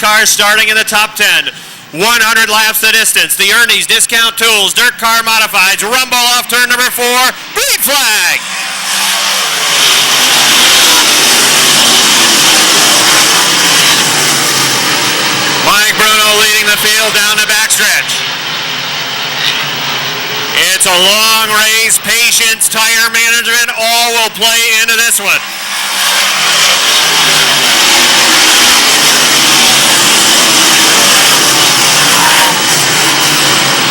cars starting in the top 10. 100 laps the distance. The Ernie's Discount Tools Dirt Car Modifieds rumble off turn number 4. Green flag. Mike Bruno leading the field down the backstretch. It's a long race. Patience, tire management, all will play into this one.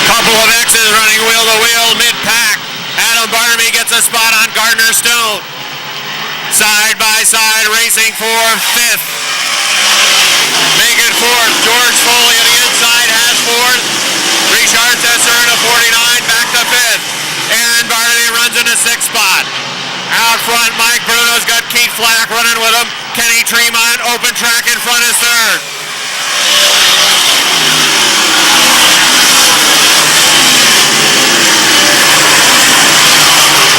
Couple of X's running wheel to wheel mid-pack. Adam Barnaby gets a spot on Gardner Stone. Side by side racing for 5th. Making 4th. George Foley on the inside has 4th. Richard Tesser in a 49, back to 5th. Aaron Barnaby runs in a 6th spot. Out front, Mike Bruno's got Keith Flack running with him. Kenny Tremont, open track in front is 3rd.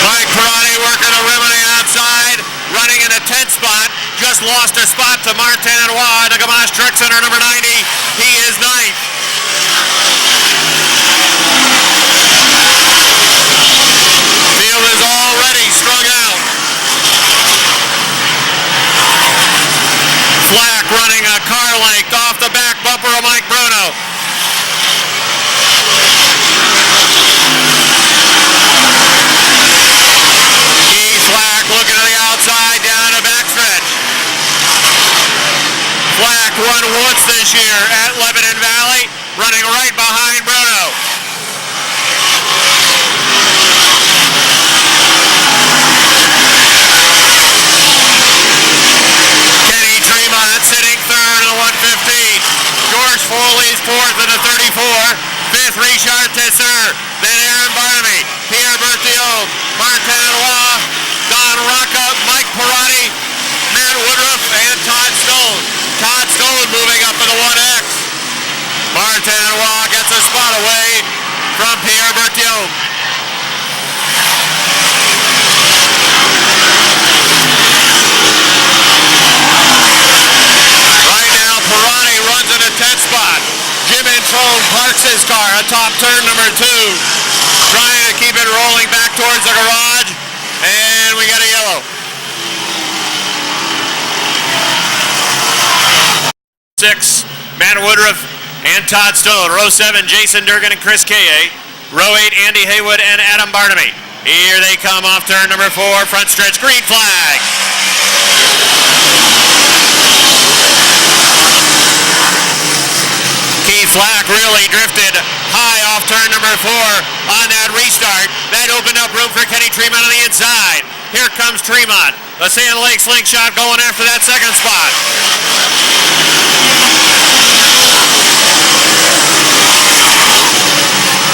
Mike Perotti working a rim on the outside, running in a 10th spot. Just lost a spot to Martin Roy, the Gamache Truck Center number 90. He is 9th. Field is already strung out. Flack running a car length off the back bumper of Mike Bruno. Keith Flack looking to the outside down the backstretch. Flack won once this year at Lebanon Valley, running right behind Bruno. Kenny Tremont sitting 3rd in the 115. George Foley's 4th in the 34. 5th, Richard Tesser. Then Aaron Barnaby, Pierre Berthiaume, Martin Roy, Don Rocca, Mike Perotti, Matt Woodruff, and Todd Stone. Todd Stone moving up in the 1X. Martin Roy gets a spot away from Pierre Berthiaume. Right now, Perotti runs in a 10th spot. Jim Introne parks his car atop turn number 2. Trying to keep it rolling back towards the garage. And we got a yellow. 6, Matt Woodruff and Todd Stone. Row 7, Jason Durgan and Chris K.A. Row 8, Andy Haywood and Adam Barnaby. Here they come off turn number 4. Front stretch, green flag. Keith Flack really drifted high off turn number 4 on that restart. That opened up room for Kenny Tremont on the inside. Here comes Tremont. The Sand Lake slingshot going after that 2nd spot.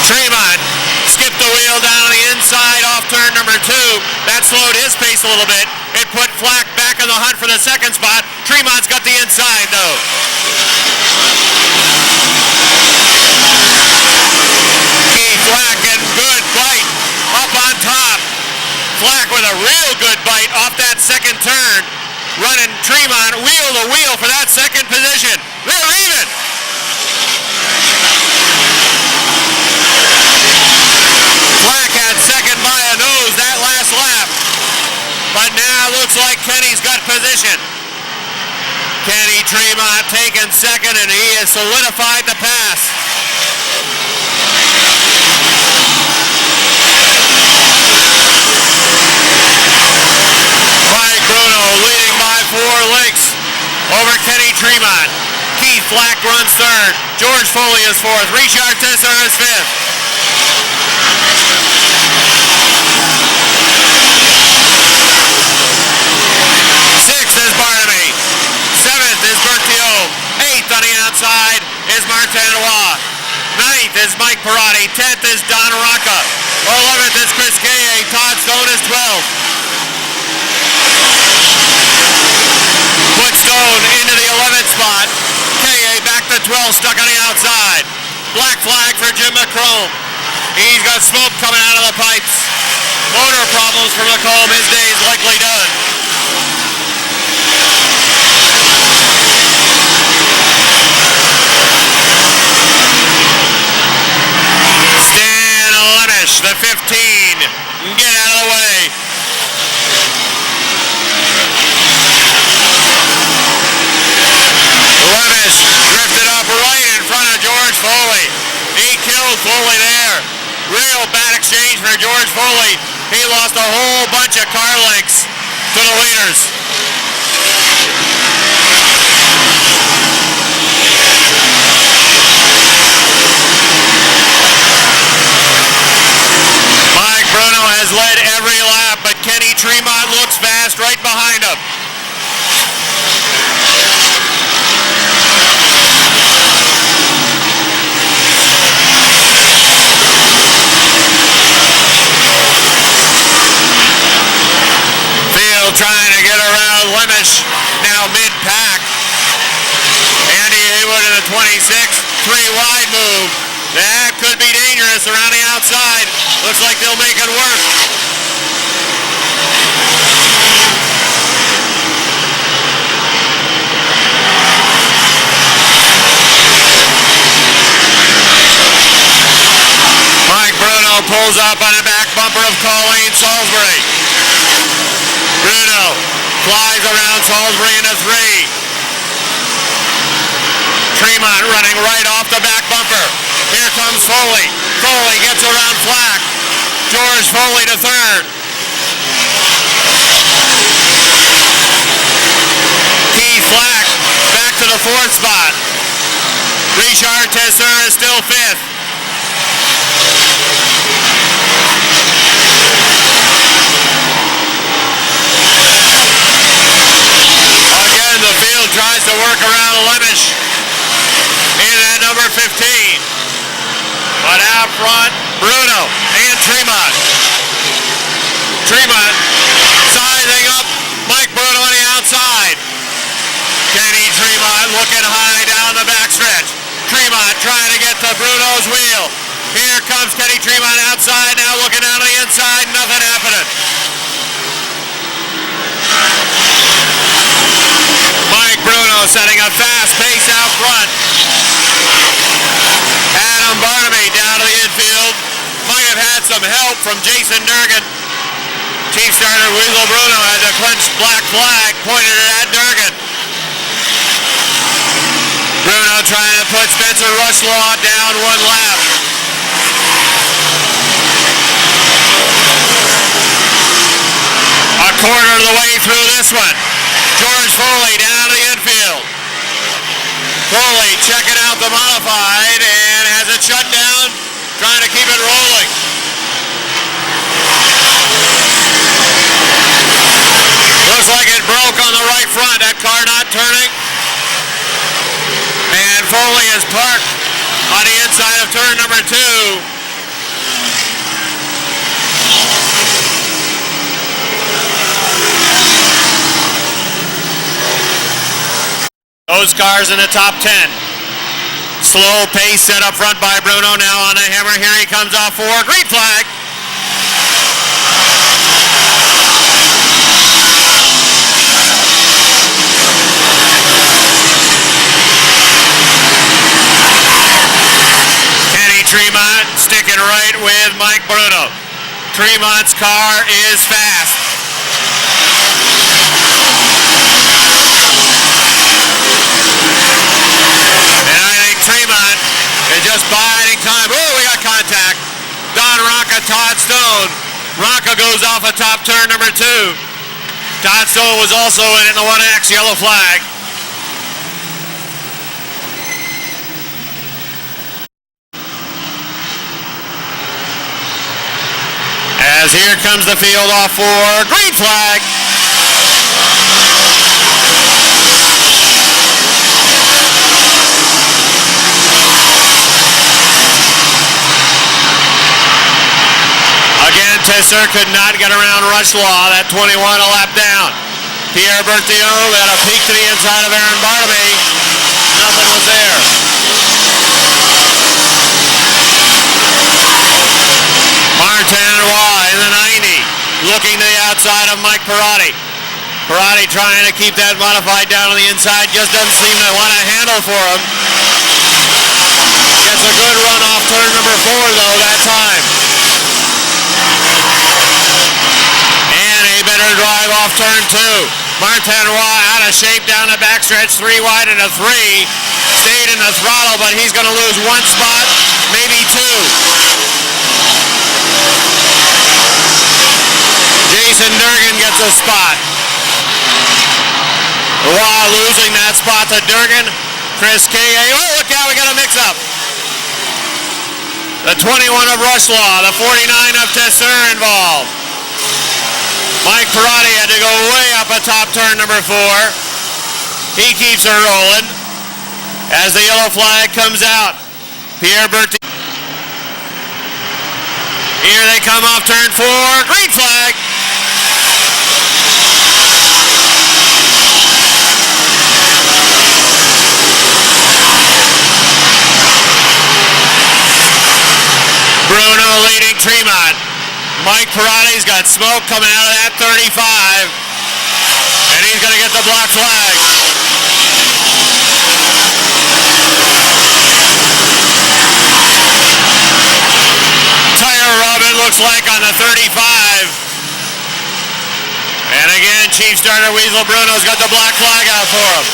Tremont skipped the wheel down on the inside off turn number 2. That slowed his pace a little bit. It put Flack back in the hunt for the 2nd spot. Tremont's got the inside though. Keith Flack getting good bite up on top. Flack with a real good bite off that 2nd turn. Running Tremont wheel to wheel for that 2nd position. They're even. Flack had 2nd by a nose that last lap. But now looks like Kenny's got position. Kenny Tremont taking 2nd, and he has solidified the pass. Mike Bruno leading by 4 lengths over Kenny Tremont. Keith Flack runs 3rd. George Foley is 4th. Richard Tesser is 5th. 6th is Barnaby. 7th is Berthiaume. 8th on the outside is Martin Roy. 9th is Mike Perotti. 10th is Don Rocca. 11th is Chris K.A. Todd Stone is 12th. Put Stone into the 11th spot. K.A. back to 12th, stuck on the outside. Black flag for Jim McCrone. He's got smoke coming out of the pipes. Motor problems for McComb. His day is likely done. exchange for George Foley. He lost a whole bunch of car lengths to the leaders. Mike Bruno has led every lap, but Kenny Tremont looks fast right behind him. Trying to get around Lemish, now mid-pack. Andy Haywood in the 26, 3 wide move. That could be dangerous around the outside. Looks like they'll make it work. Mike Bruno pulls up on the back bumper of Colleen Salisbury. Bruno flies around Salisbury into 3. Tremont running right off the back bumper. Here comes Foley. Foley gets around Flack. George Foley to 3rd. Keith Flack back to the 4th spot. Richard Tesser is still 5th. The field tries to work around Lemish in at number 15. But out front, Bruno and Tremont. Tremont sizing up Mike Bruno on the outside. Kenny Tremont looking high down the backstretch. Tremont trying to get to Bruno's wheel. Here comes Kenny Tremont outside, now looking out on the inside, nothing happening. Mike Bruno setting a fast pace out front. Adam Barnaby down to the infield. Might have had some help from Jason Durgan. Chief starter Weasel Bruno has a clenched black flag pointed at Durgan. Bruno trying to put Spencer Rushlaw down 1 lap. A quarter of the way through this one. George Foley down to the infield. Foley checking out the modified and has it shut down, trying to keep it rolling. Looks like it broke on the right front, that car not turning. And Foley is parked on the inside of turn number 2. Those cars in the top 10. Slow pace set up front by Bruno, now on a hammer. Here he comes off 4. Green flag. Kenny Tremont sticking right with Mike Bruno. Tremont's car is fast. Tremont is just biding time. Oh, we got contact. Don Rocca, Todd Stone. Rocca goes off a top turn number 2. Todd Stone was also in the 1X, yellow flag. As here comes the field off 4. Green flag. Again, Tesser could not get around Rushlaw, that 21 a lap down. Pierre Berthiaume had a peek to the inside of Aaron Barnaby. Nothing was there. Martin Roy in the 90, looking to the outside of Mike Perotti. Perotti trying to keep that modified down on the inside, just doesn't seem to want a handle for him. Gets a good run off turn number 4 though that time. And a better drive off turn 2. Martin Roy out of shape down the backstretch, 3 wide into 3. Stayed in the throttle, but he's going to lose 1 spot, maybe 2. Jason Durgan gets a spot. While losing that spot to Durgan, Chris K.A. Oh, look out, we got a mix-up. The 21 of Rushlaw, the 49 of Tesseur involved. Mike Perotti had to go way up atop turn number 4. He keeps her rolling as the yellow flag comes out. Pierre Berti. Here they come off turn 4. Green flag. Bruno leading Tremont. Mike Perotti's got smoke coming out of that 35. And he's going to get the block flag. Tire Robin looks like on the 35. And again, Chief Starter Weasel Bruno's got the black flag out for him.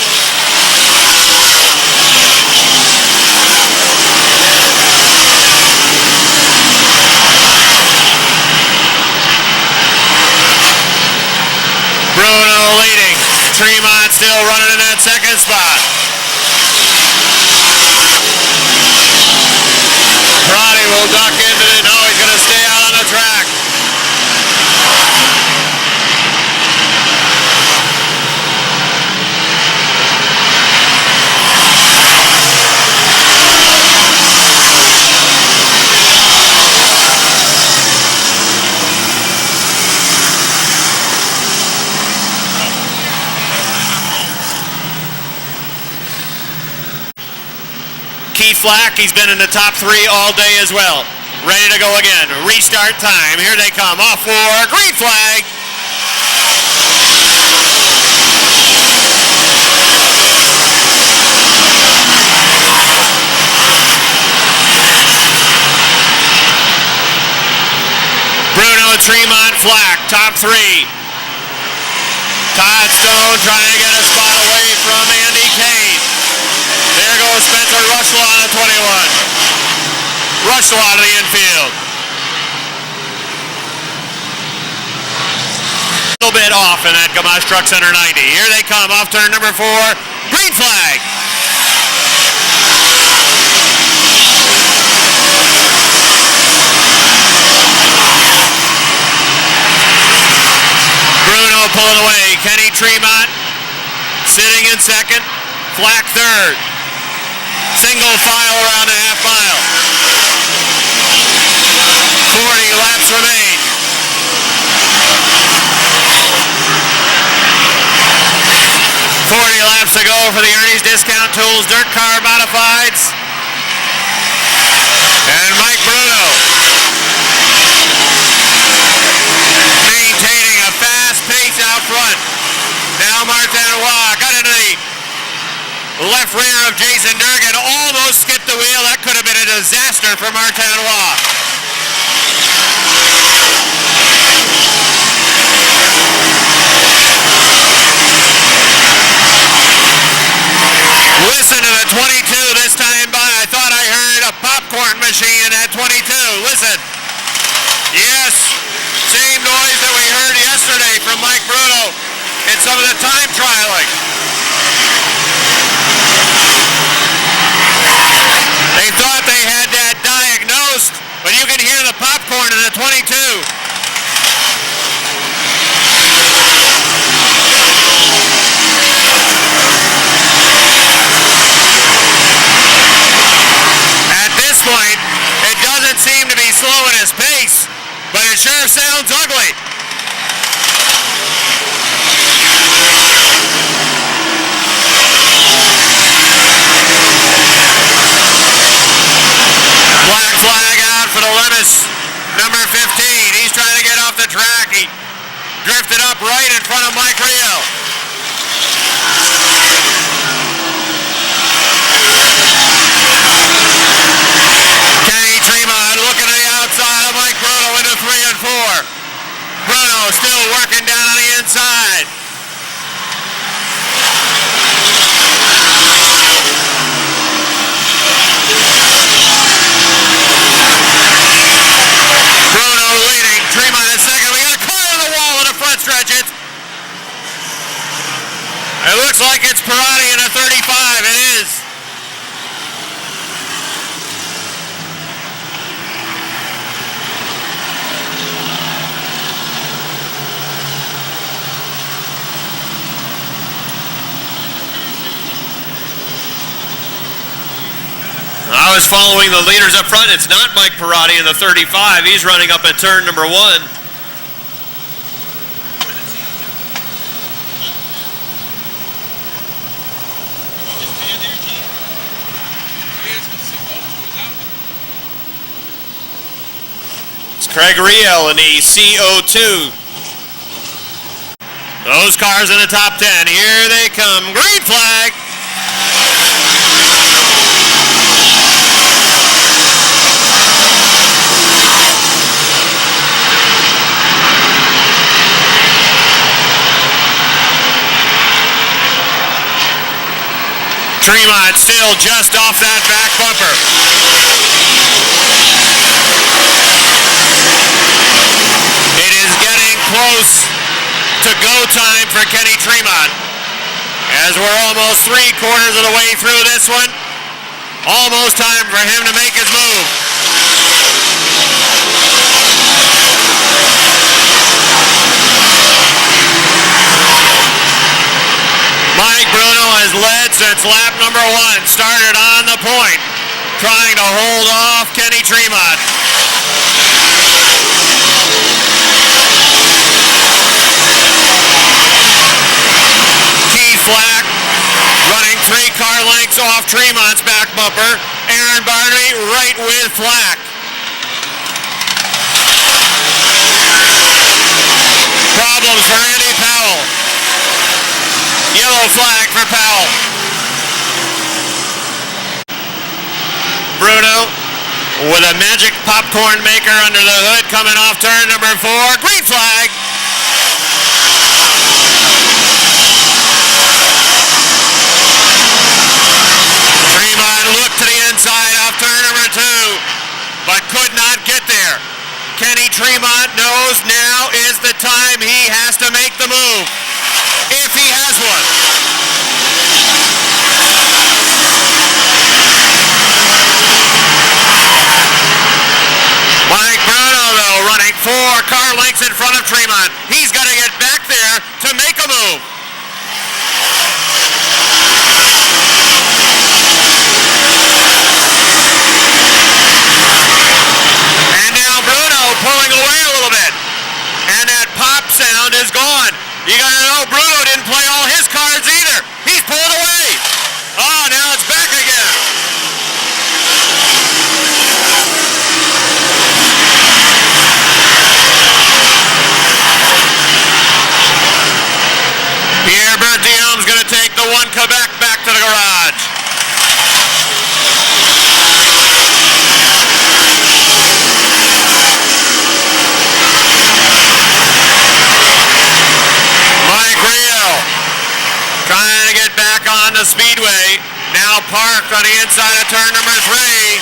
Bruno leading. Tremont still running in that second spot. Perotti will duck into it. No, he's going to stay out on the track. Keith Flack, he's been in the top 3 all day as well. Ready to go again. Restart time. Here they come. Off 4. Green flag. Bruno, Tremont, Flack, top 3. Todd Stone trying to get a spot away from Andy Kane. There goes Spencer Rushlaw on the 21. Rushlaw to the infield. A little bit off in that Gamache Truck Center 90. Here they come off turn number 4. Green flag. Bruno pulling away. Kenny Tremont sitting in second. Flack third. Single file around the half mile. 40 laps remain. 40 laps to go for the Ernie's Discount Tools Dirt Car Modifieds. And Mike Bruno maintaining a fast pace out front. Now Martin Roy got into the left rear of Jason Durgan, almost skipped the wheel. That could have been a disaster for Martin Roy. Listen to the 22 this time by. I thought I heard a popcorn machine at 22. Listen. Yes, same noise that we heard yesterday from Mike Bruno in some of the time trialing. They thought they had that diagnosed, but you can hear the popcorn in the 22. At this point, it doesn't seem to be slowing his pace, but it sure sounds ugly. Black flag out for the Lemus, number 15. He's trying to get off the track. He drifted up right in front of Mike Rio. Kenny Tremont looking to the outside of Mike Bruno into 3 and 4. I was following the leaders up front. It's not Mike Perotti in the 35. He's running up at turn number 1. It's Craig Riel in the CO2. Those cars in the top 10. Here they come. Green flag. Tremont still just off that back bumper. It is getting close to go time for Kenny Tremont, as we're almost 3/4 of the way through this one. Almost time for him to make his move. Mike Bruno has led since lap number 1, started on the point, trying to hold off Kenny Tremont. Keith Flack running 3 car lengths off Tremont's back bumper. Aaron Barney right with Flack. Problems for Andy Powell. Yellow flag for Powell. Bruno with a magic popcorn maker under the hood coming off turn number 4. Green flag. Tremont looked to the inside off turn number 2, but could not get there. Kenny Tremont knows now is the time he has to make the move, if he has one. Mike Bruno, though, running 4 car lengths in front of Tremont. He's got to get back there to make a move. And now Bruno pulling away a little bit. And that pop sound is gone. You gotta know Bruno didn't play all his cards either. He's pulled away. Oh, now it's back again. Pierre Berthiaume's gonna take the 1 Quebec back to the garage. Mike Rio trying to get back on the speedway. Now parked on the inside of turn number 3.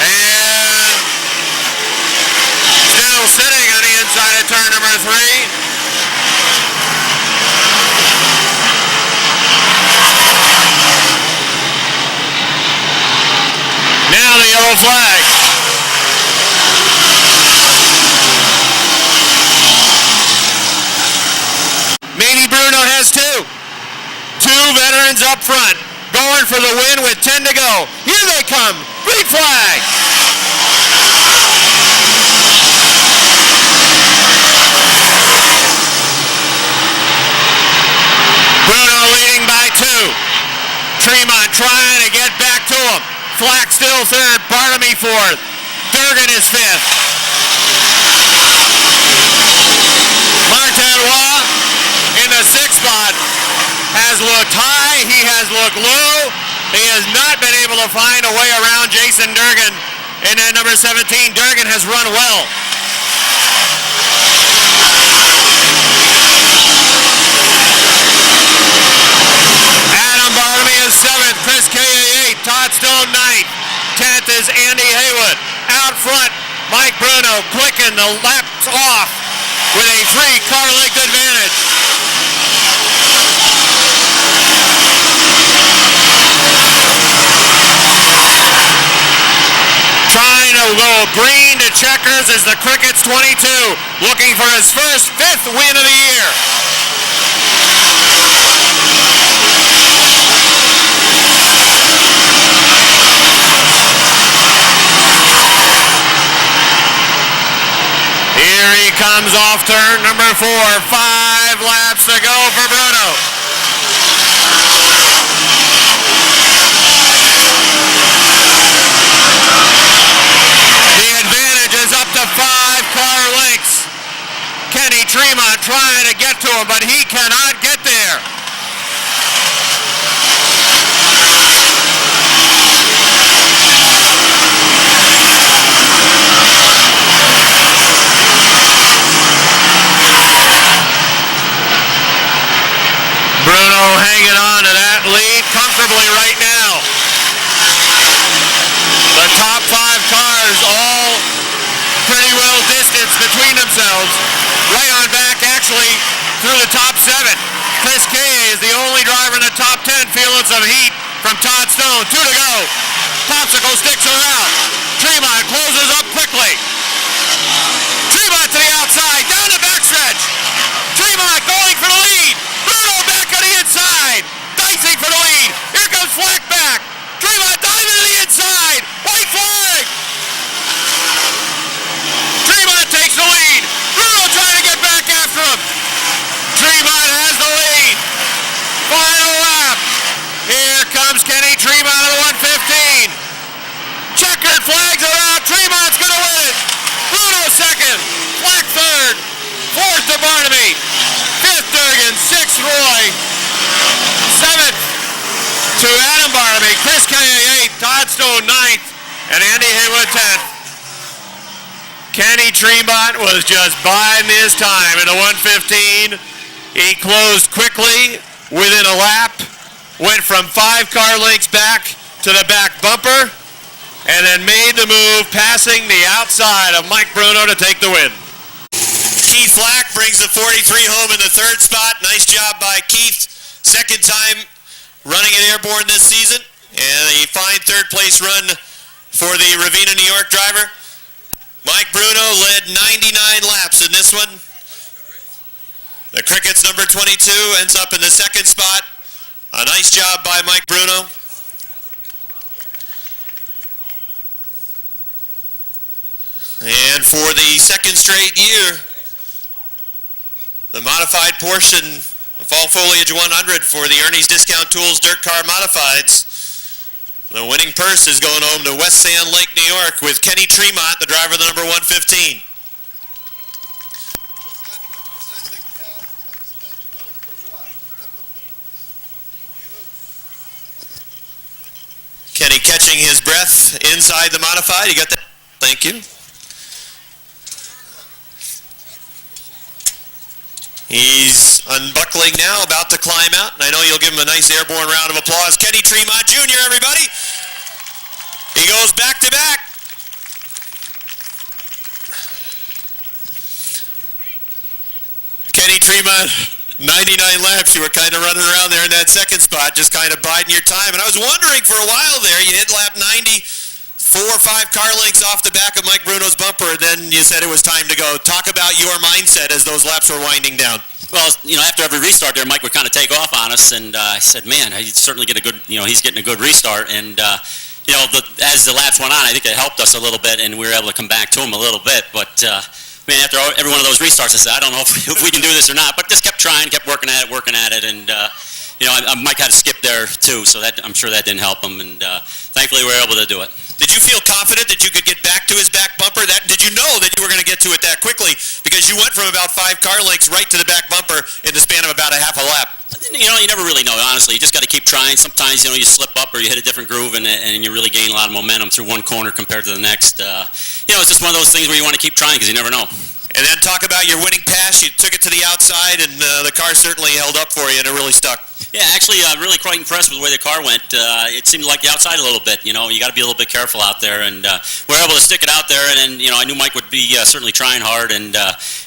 And still sitting on the inside of turn number 3. Now the yellow flag. Maybe Bruno has 2. 2 veterans up front, going for the win with 10 to go. Here they come. Green flag. Bruno leading by 2. Tremont trying to get back to him. Flack still 3rd, Barnamy 4th. Durgan is 5th. Martinois in the 6th spot has looked high, he has looked low. He has not been able to find a way around Jason Durgan. And then number 17, Durgan has run well. Adam Barnamy is 7th, Chris K.A. 8th, Todd Stone 9th. 10th is Andy Haywood. Out front, Mike Bruno clicking the laps off with a 3 car length advantage. Trying to go green to checkers is the Crickets 22, looking for his first 5th win of the year. comes off turn number 4. 5 laps to go for Bruno. The advantage is up to 5 car lengths. Kenny Tremont trying to get to him, but he cannot get there. Bruno hanging on to that lead comfortably right now. The top 5 cars all pretty well distanced between themselves. Right on back actually through the top 7. Chris Kay is the only driver in the top 10 feeling some heat from Todd Stone. 2 to go. Popsicle sticks are out. Tremont closes up quickly. Tremont to the outside, down the backstretch. Tremont going for the lead. Bruno back on the inside. Dicing for the lead. Here comes Flack back. Tremont diving to the inside. White flag. Tremont takes the lead. Bruno trying to get back after him. Tremont has the lead. Final lap. Here comes Kenny Tremont of the 115. Checkered flags are out. Tremont's going to win it. Bruno second. Flack third. Fourth to Barnaby. Fifth Durgan. Sixth Roy. Seventh to Adam Barnaby. Chris Kay eighth. Todd Stone ninth. And Andy Haywood 10th. Kenny Tremont was just biding his time in the 115. He closed quickly within a lap. Went from 5 car lengths back to the back bumper. And then made the move, passing the outside of Mike Bruno to take the win. Keith Flack brings the 43 home in the 3rd spot. Nice job by Keith. Second time running at Airborne this season. And a fine 3rd place run for the Ravenna, New York driver. Mike Bruno led 99 laps in this one. The Crickets number 22 ends up in the 2nd spot. A nice job by Mike Bruno. And for the 2nd straight year, the modified portion of Fall Foliage 100 for the Ernie's Discount Tools Dirt Car Modifieds. The winning purse is going home to West Sand Lake, New York, with Kenny Tremont, the driver of the number 115. Kenny catching his breath inside the modified. You got that? Thank you. He's unbuckling now, about to climb out, and I know you'll give him a nice airborne round of applause. Kenny Tremont Jr., everybody. He goes back to back. Kenny Tremont, 99 laps. You were kind of running around there in that 2nd spot, just kind of biding your time. And I was wondering for a while there, you hit lap 90, 4 or 5 car lengths off the back of Mike Bruno's bumper, and then you said it was time to go. Talk about your mindset as those laps were winding down. Well, after every restart there, Mike would kind of take off on us, and I said, man, he's certainly getting a good, he's getting a good restart. And, as the laps went on, I think it helped us a little bit, and we were able to come back to him a little bit. But, man, after every one of those restarts, I said, I don't know if we can do this or not, but just kept trying, kept working at it, and, Mike had to skip there, too, so that I'm sure that didn't help him, and thankfully we were able to do it. Did you feel confident that you could get back to his back bumper? Did you know that you were going to get to it that quickly? Because you went from about 5 car lengths right to the back bumper in the span of about a half a lap. You never really know, honestly. You just got to keep trying. Sometimes, you slip up or you hit a different groove and you really gain a lot of momentum through one corner compared to the next. It's just one of those things where you want to keep trying because you never know. And then talk about your winning pass. You took it to the outside, and the car certainly held up for you, and it really stuck. Yeah, actually, really quite impressed with the way the car went. It seemed like the outside a little bit. You got to be a little bit careful out there, and we were able to stick it out there. And then, I knew Mike would be certainly trying hard, and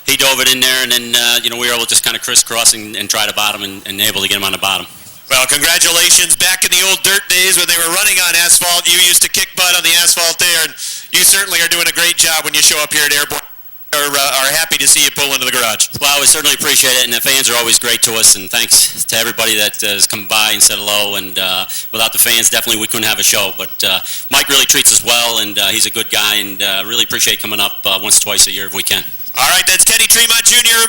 he dove it in there. And then, we were able to just kind of crisscross and try to bottom and able to get him on the bottom. Well, congratulations. Back in the old dirt days when they were running on asphalt, you used to kick butt on the asphalt there, and you certainly are doing a great job when you show up here at Airborne. Are happy to see you pull into the garage. Well, we certainly appreciate it, and the fans are always great to us, and thanks to everybody that has come by and said hello, and without the fans, definitely we couldn't have a show, but Mike really treats us well, and he's a good guy, and really appreciate coming up once or twice a year if we can. All right, that's Kenny Tremont Jr.